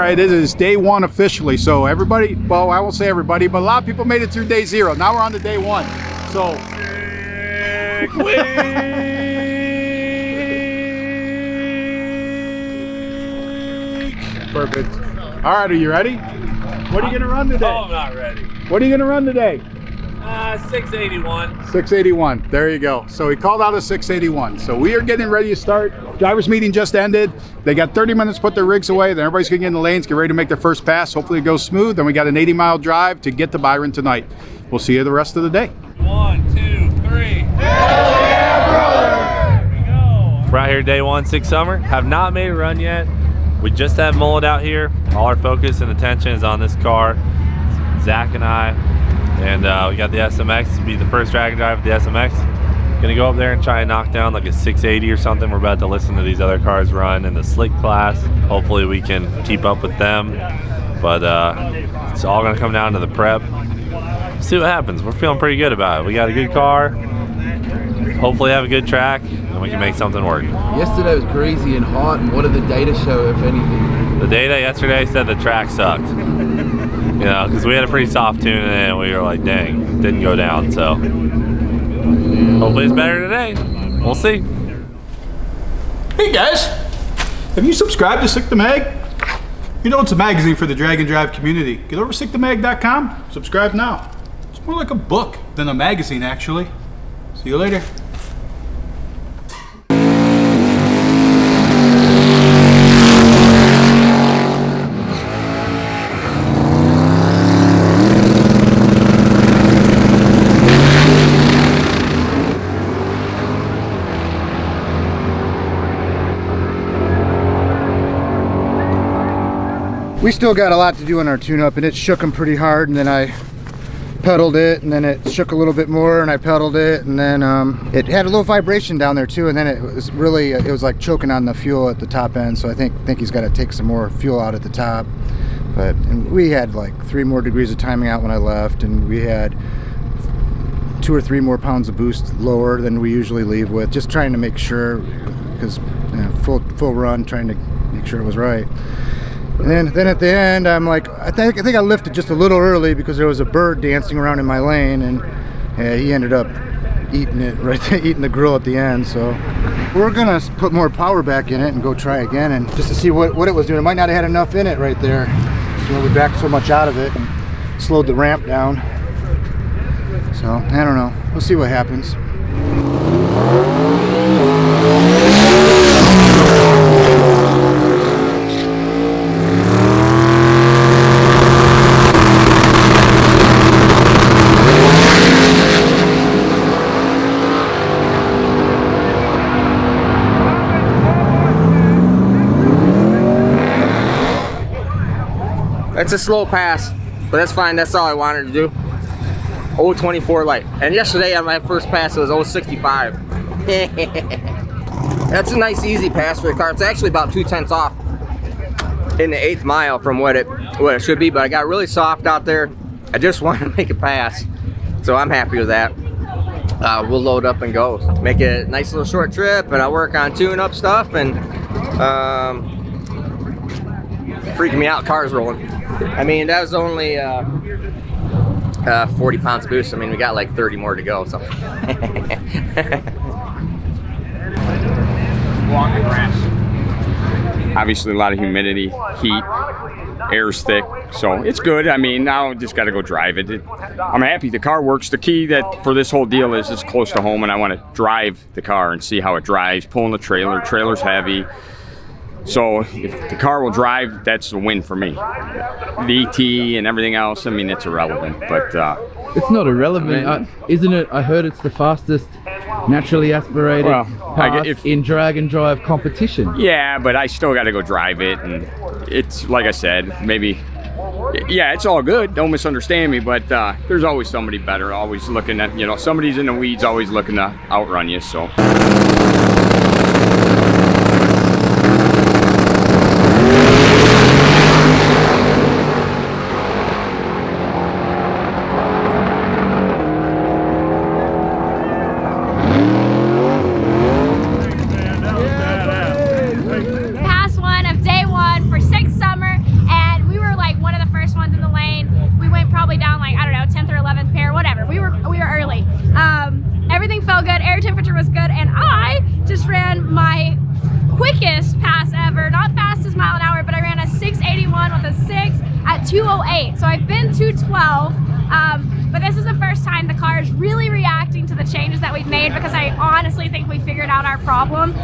right, it is day 1 officially. So everybody, well, I won't say everybody, but a lot of people made it through day 0. Now we're on to day 1. So perfect. All right, are you ready? What are you gonna run today? Oh, I'm not ready. What are you gonna run today? 681. 681, there you go. So he called out a 681. So we are getting ready to start. Drivers meeting just ended. They got 30 minutes to put their rigs away. Then everybody's gonna get in the lanes, get ready to make their first pass. Hopefully it goes smooth. Then we got an 80-mile drive to get to Byron tonight. We'll see you the rest of the day. 1, 2, 3. Hell yeah, brother! Here we go. We're out here day 1, 6 Summer. Have not made a run yet. We just have mullet out here. All our focus and attention is on this car. Zach and I. And we got the SMX to be the first drag and drive with the SMX. Gonna go up there and try and knock down like a 680 or something. We're about to listen to these other cars run in the slick class. Hopefully we can keep up with them. But it's all gonna come down to the prep. See what happens. We're feeling pretty good about it. We got a good car. Hopefully have a good track and we can make something work. Yesterday was greasy and hot, and what did the data show, if anything? The data yesterday said the track sucked. You know, because we had a pretty soft tune in it and we were like, dang, it didn't go down. So hopefully it's better today. We'll see. Hey guys, have you subscribed to Sick the Mag? You know it's a magazine for the drag and drive community. Get over sickthemag.com, subscribe now. It's more like a book than a magazine actually. See you later. We still got a lot to do on our tune-up, and it shook them pretty hard, and then I pedaled it, and then it shook a little bit more, and I pedaled it, and then it had a little vibration down there too, and then it was really, it was like choking on the fuel at the top end, so I think he's got to take some more fuel out at the top. But and we had like 3 more degrees of timing out when I left, and we had 2 or 3 more pounds of boost lower than we usually leave with, just trying to make sure, because full run, trying to make sure it was right. And then at the end, I'm like, I think I lifted just a little early because there was a bird dancing around in my lane, and he ended up eating it right there, eating the grill at the end. So we're gonna put more power back in it and go try again, and just to see what it was doing. It might not have had enough in it right there. So we backed so much out of it and slowed the ramp down. So I don't know. We'll see what happens. It's a slow pass, but that's fine. That's all I wanted to do. 024 light. And yesterday on my first pass it was 065. That's a nice easy pass for the car. It's actually about 2/10 off in the 8th mile from what it should be, but I got really soft out there. I just wanted to make a pass, so I'm happy with that. We'll load up and go. Make it a nice little short trip, and I'll work on tune-up stuff, and freaking me out, car's rolling. I mean, that was only 40 pounds boost. I mean, we got like 30 more to go, so. Walking grass. Obviously a lot of humidity, heat, air's thick, so it's good. I mean, now just got to go drive it. I'm happy the car works. The key that for this whole deal is it's close to home, and I want to drive the car and see how it drives, pulling the trailer. Trailer's heavy. So if the car will drive, that's a win for me. The ET and everything else, I mean, it's irrelevant, but... it's not irrelevant, isn't it? I heard it's the fastest naturally aspirated pass in drag and drive competition. Yeah, but I still got to go drive it, and it's, like I said, maybe... Yeah, it's all good, don't misunderstand me, but there's always somebody better, always looking at, you know, somebody's in the weeds, always looking to outrun you, so... Pass 1 of day 1 for 6 Summer, and 5 pair, whatever. We were early. Everything felt good, air temperature was good, and I just ran my quickest pass ever, not fastest mile an hour, but I ran a 681 with a 6 at 208. So I've been 212, but this is the first time the car is really reacting to the changes that we've made, because I honestly think we figured out our problem.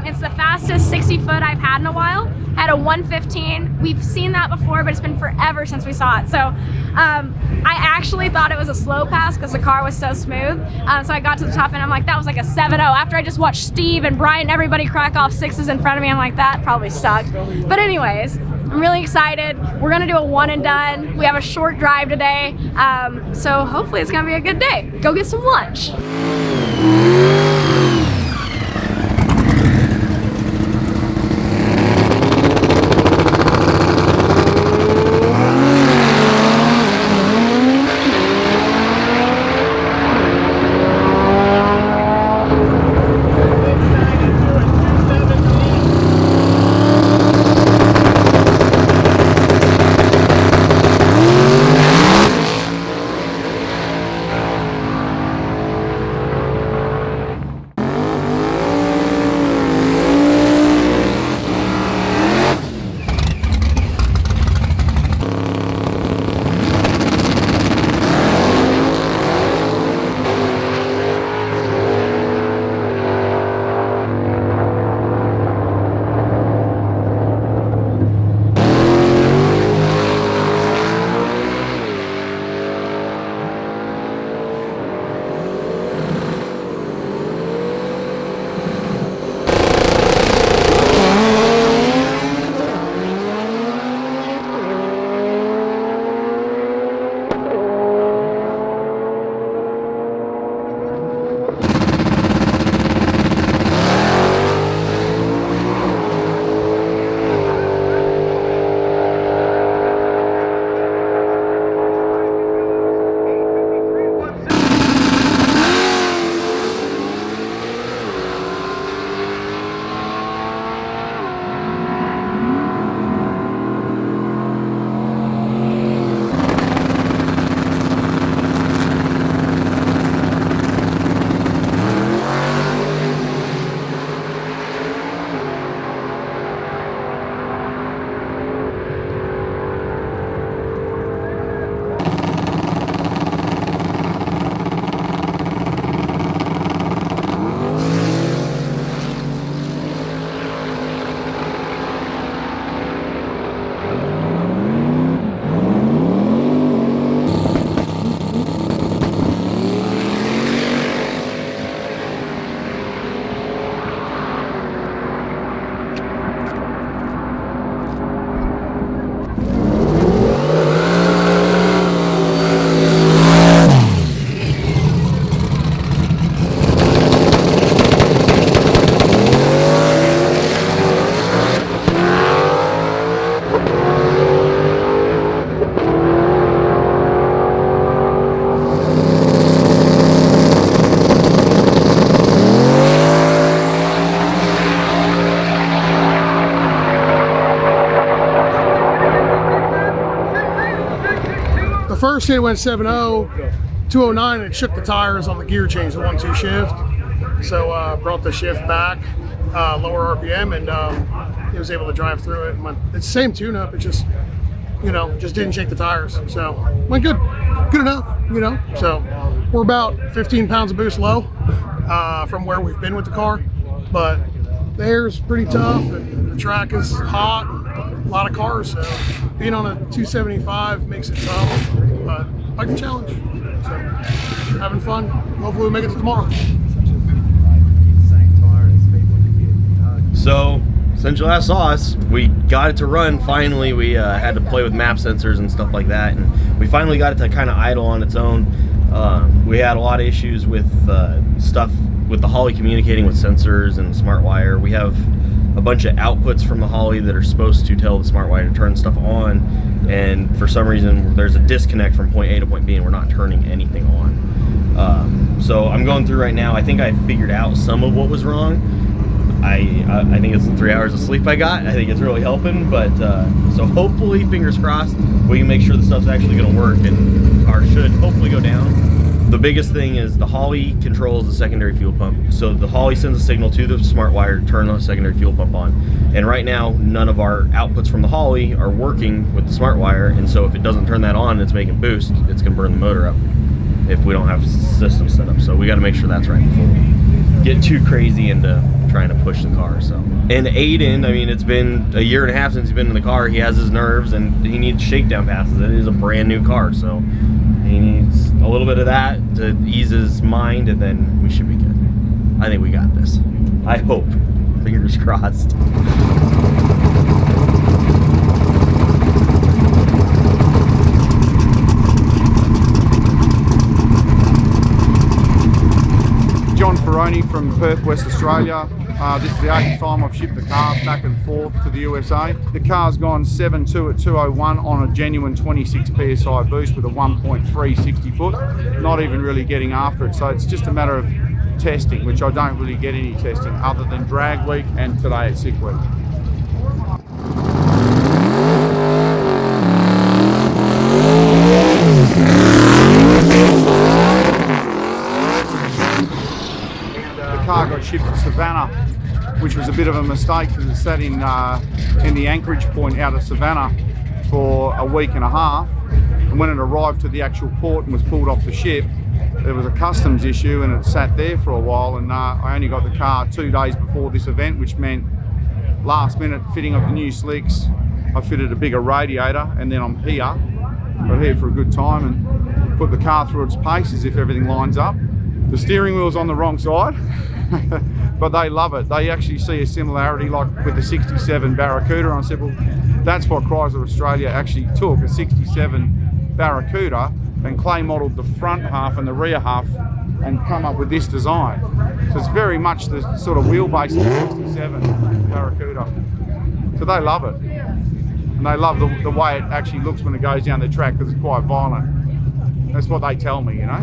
It's the fastest 60 foot I've had in a while. Had a 115. We've seen that before, but it's been forever since we saw it. So I actually thought it was a slow pass because the car was so smooth. So I got to the top and I'm like, that was like a 7.0. After I just watched Steve and Bryant and everybody crack off 6s in front of me, I'm like, that probably sucked. But anyways, I'm really excited. We're gonna do a 1 and done. We have a short drive today. So hopefully it's gonna be a good day. Go get some lunch. First it went 7.0, 209, and it shook the tires on the gear change, the 1-2 shift. So brought the shift back, lower RPM, and he was able to drive through it. It's the same tune-up, it just, just didn't shake the tires. So went good enough, So we're about 15 pounds of boost low from where we've been with the car, but the air's pretty tough, and the track is hot, a lot of cars, so being on a 275 makes it tough, but I like the challenge, so having fun. Hopefully we'll make it to tomorrow. So since you last saw us, we got it to run finally. We had to play with map sensors and stuff like that, and we finally got it to kind of idle on its own. We had a lot of issues with stuff with the Holly communicating with sensors and smart wire. We have a bunch of outputs from the Holly that are supposed to tell the smart wire to turn stuff on, and for some reason there's a disconnect from point A to point B and we're not turning anything on. So I'm going through right now. I think I figured out some of what was wrong. I think it's the 3 hours of sleep I got. I think it's really helping. But so hopefully, fingers crossed, we can make sure the stuff's actually going to work and the car should hopefully go down. The biggest thing is the Holley controls the secondary fuel pump. So the Holley sends a signal to the smart wire to turn the secondary fuel pump on. And right now, none of our outputs from the Holley are working with the smart wire. And so if it doesn't turn that on, it's making boost. It's going to burn the motor up if we don't have system set up. So we got to make sure that's right before we get too crazy into trying to push the car. So, and Aydan, I mean, it's been a year and a half since he's been in the car. He has his nerves and he needs shakedown passes. It is a brand new car, so he needs a little bit of that to ease his mind, and then we should be good. I think we got this. I hope. Fingers crossed. From Perth, West Australia. This is the 8th time I've shipped the car back and forth to the USA. The car's gone 7.2 at 201 on a genuine 26 PSI boost with a 1.3 60 foot. Not even really getting after it, so it's just a matter of testing, which I don't really get any testing other than drag week and today at sick week. Car got shipped to Savannah, which was a bit of a mistake because it sat in the anchorage point out of Savannah for a week and a half, and when it arrived to the actual port and was pulled off the ship, there was a customs issue and it sat there for a while, and I only got the car 2 days before this event, which meant last minute fitting of the new slicks. I fitted a bigger radiator, and then I'm here. We're here for a good time and put the car through its paces if everything lines up. The steering wheel's on the wrong side, but they love it. They actually see a similarity like with the 67 Barracuda. And I said, well, that's what Chrysler Australia actually took, a 67 Barracuda, and clay modelled the front half and the rear half and come up with this design. So it's very much the sort of wheelbase of the 67 Barracuda. So they love it. And they love the way it actually looks when it goes down the track, because it's quite violent. That's what they tell me, you know.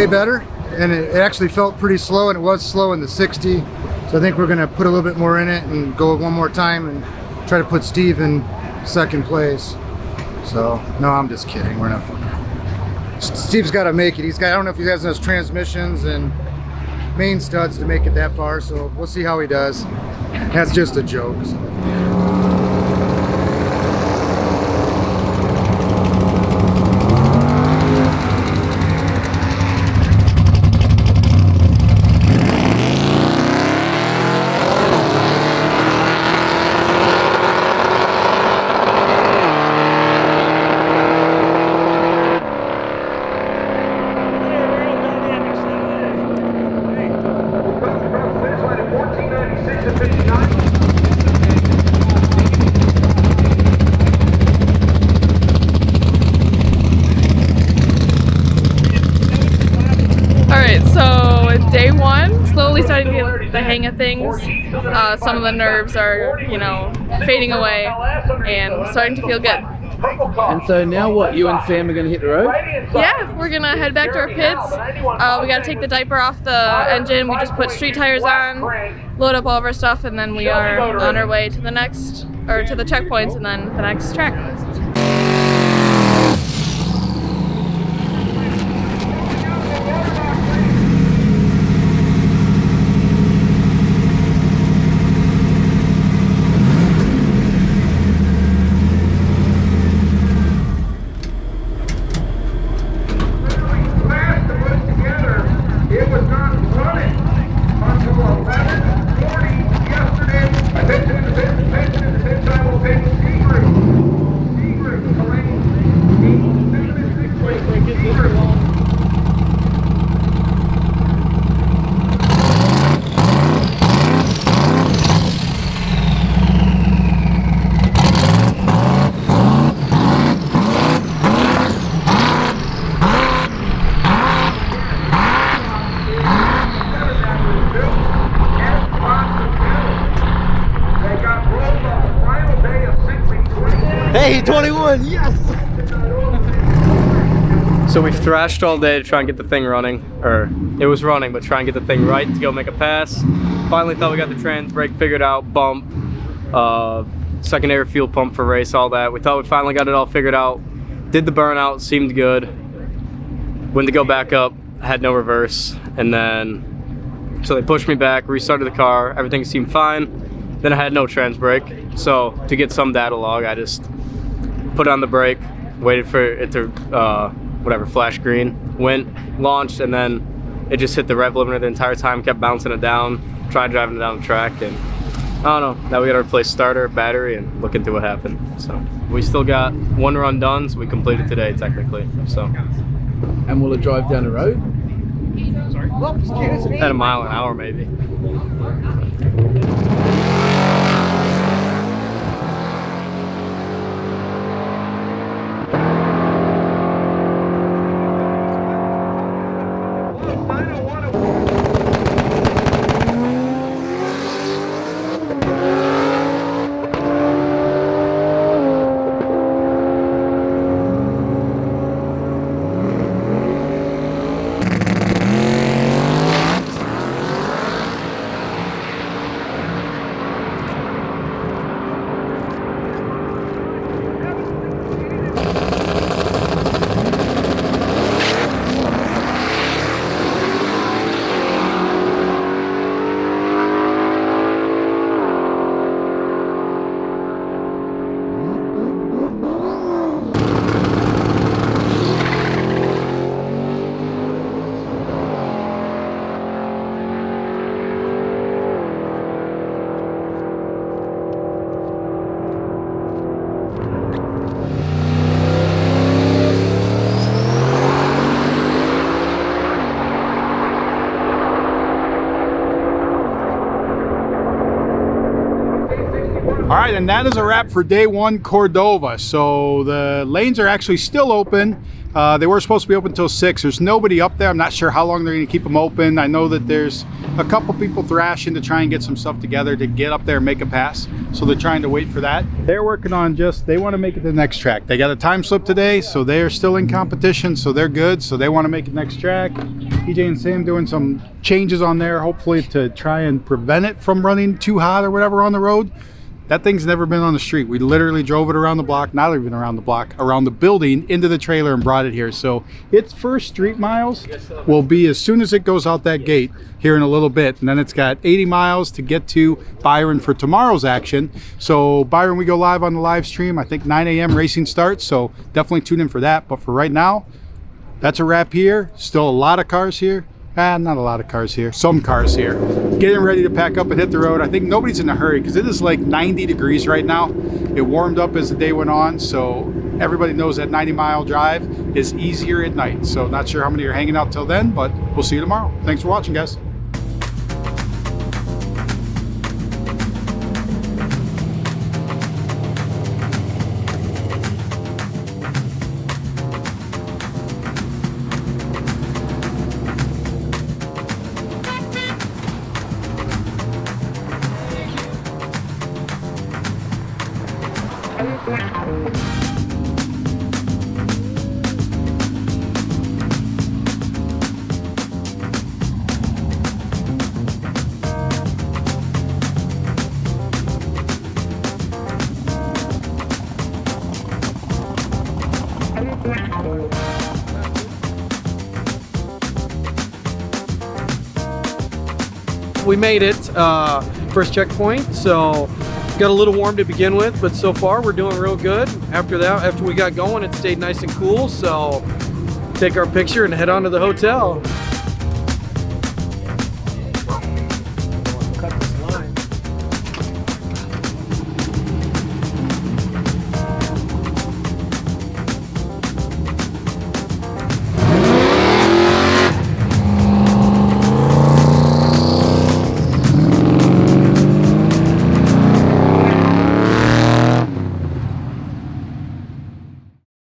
way better, and it actually felt pretty slow, and it was slow in the 60. So I think we're gonna put a little bit more in it and go one more time and try to put Steve in second place. So, no, I'm just kidding. We're not. Steve's got to make it. I don't know if he has those transmissions and main studs to make it that far, so we'll see how he does. That's just a joke. So. Starting to get the hang of things. Some of the nerves are, fading away and starting to feel good. And so now what? You and Sam are going to hit the road? Yeah, we're going to head back to our pits. We got to take the diaper off the engine. We just put street tires on, load up all of our stuff, and then we are on our way to the to the checkpoints and then the next track. Hey, 21, yes! So we've thrashed all day to try and get the thing running, or it was running, but try and get the thing right to go make a pass. Finally thought we got the trans brake figured out, bump, secondary fuel pump for race, all that. We thought we finally got it all figured out. Did the burnout, seemed good. Went to go back up, had no reverse, and then, so they pushed me back, restarted the car, everything seemed fine. Then I had no trans brake, so to get some data log, I just put on the brake, waited for it to, flash green, went, launched, and then it just hit the rev limiter the entire time, kept bouncing it down, tried driving it down the track, and I don't know, now we gotta replace starter, battery, and look into what happened. So we still got one run done, so we completed today technically, so. And will it drive down the road? Sorry? Well, excuse me. At a mile an hour maybe. right, and that is a wrap for day 1 Cordova. So the lanes are actually still open. They were supposed to be open until 6. There's nobody up there. I'm not sure how long they're going to keep them open. I know that there's a couple people thrashing to try and get some stuff together to get up there and make a pass. So they're trying to wait for that. They're working on they want to make it to the next track. They got a time slip today, so they're still in competition, so they're good. So they want to make it next track. EJ and Sam doing some changes on there, hopefully to try and prevent it from running too hot or whatever on the road. That thing's never been on the street. We literally drove it around the block, not even around the block, around the building, into the trailer and brought it here. So its first street miles will be as soon as it goes out that gate here in a little bit. And then it's got 80 miles to get to Byron for tomorrow's action. So Byron, we go live on the live stream. I think 9 a.m. racing starts. So definitely tune in for that. But for right now, that's a wrap here. Still a lot of cars here. Not a lot of cars here. Some cars here. Getting ready to pack up and hit the road. I think nobody's in a hurry because it is like 90 degrees right now. It warmed up as the day went on, so everybody knows that 90-mile drive is easier at night. So not sure how many are hanging out till then, but we'll see you tomorrow. Thanks for watching, guys. We made it, first checkpoint, so got a little warm to begin with, but so far we're doing real good. After that, after we got going, it stayed nice and cool, so take our picture and head on to the hotel.